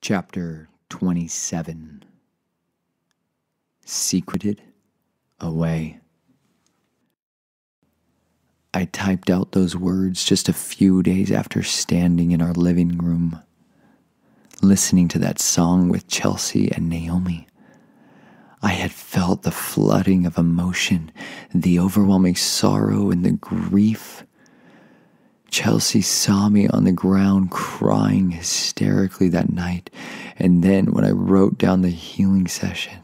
Chapter 27. Secreted Away. I typed out those words just a few days after standing in our living room, listening to that song with Chelsea and Naomi. I had felt the flooding of emotion, the overwhelming sorrow and the grief. Chelsea saw me on the ground crying hysterically that night, and then when I wrote down the healing session,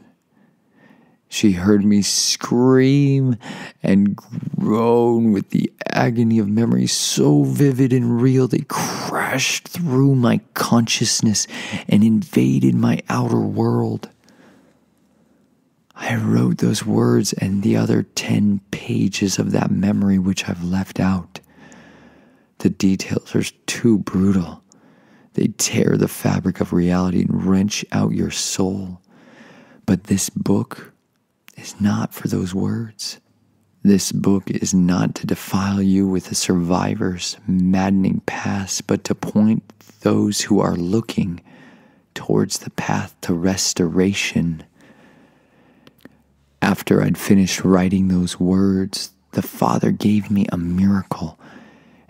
she heard me scream and groan with the agony of memories so vivid and real they crashed through my consciousness and invaded my outer world. I wrote those words and the other 10 pages of that memory which I've left out. The details are too brutal. They tear the fabric of reality and wrench out your soul. But this book is not for those words. This book is not to defile you with a survivor's maddening past, but to point those who are looking towards the path to restoration. After I'd finished writing those words, the Father gave me a miracle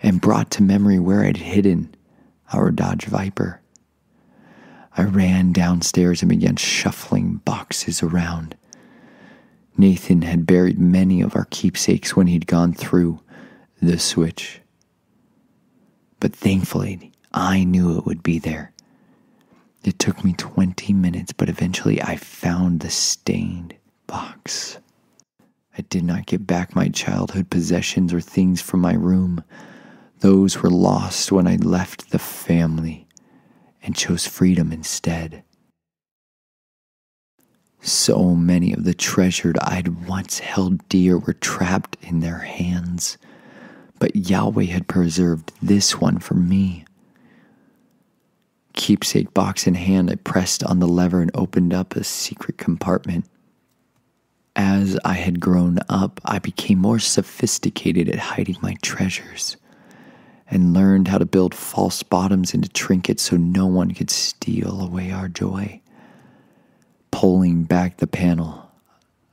and brought to memory where I'd hidden our Dodge Viper. I ran downstairs and began shuffling boxes around. Nathan had buried many of our keepsakes when he'd gone through the switch. But thankfully, I knew it would be there. It took me 20 minutes, but eventually I found the stained box. I did not get back my childhood possessions or things from my room. Those were lost when I left the family and chose freedom instead. So many of the treasured I'd once held dear were trapped in their hands, but Yahweh had preserved this one for me. Keepsake box in hand, I pressed on the lever and opened up a secret compartment. As I had grown up, I became more sophisticated at hiding my treasures, and learned how to build false bottoms into trinkets so no one could steal away our joy. Pulling back the panel,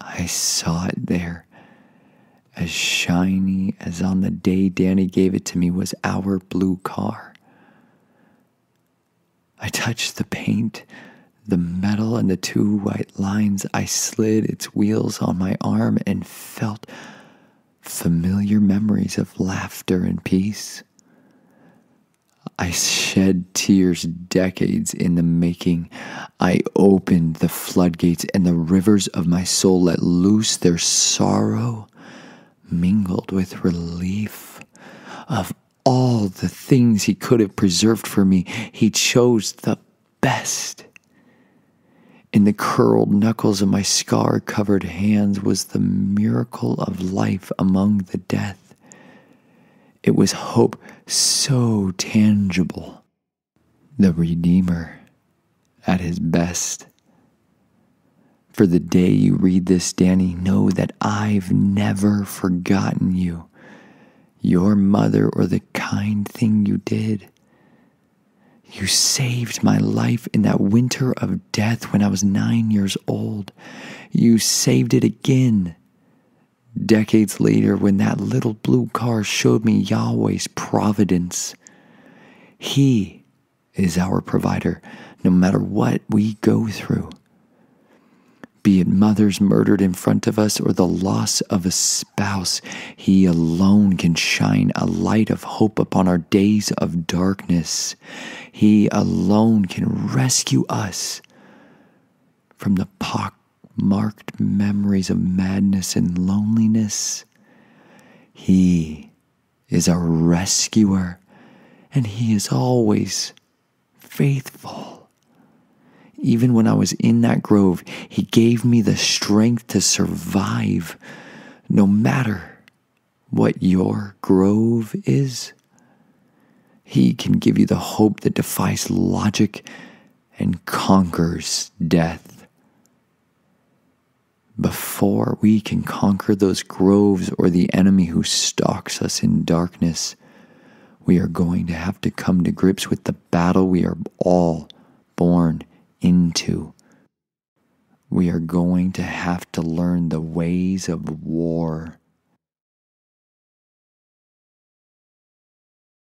I saw it there. As shiny as on the day Danny gave it to me was our blue car. I touched the paint, the metal, and the 2 white lines. I slid its wheels on my arm and felt familiar memories of laughter and peace. I shed tears decades in the making. I opened the floodgates and the rivers of my soul let loose. Their sorrow mingled with relief. Of all the things he could have preserved for me, he chose the best. In the curled knuckles of my scar-covered hands was the miracle of life among the death. It was hope so tangible. The Redeemer at his best. For the day you read this, Danny, know that I've never forgotten you, your mother, or the kind thing you did. You saved my life in that winter of death when I was 9 years old. You saved it again decades later when that little blue car showed me Yahweh's providence. He is our provider no matter what we go through. Be it mothers murdered in front of us or the loss of a spouse, He alone can shine a light of hope upon our days of darkness. He alone can rescue us from the pock-marked memories of madness and loneliness. He is our rescuer, and He is always faithful. Even when I was in that grove, He gave me the strength to survive, no matter what your grove is. He can give you the hope that defies logic and conquers death. Before we can conquer those groves or the enemy who stalks us in darkness, we are going to have to come to grips with the battle we are all born into. We are going to have to learn the ways of war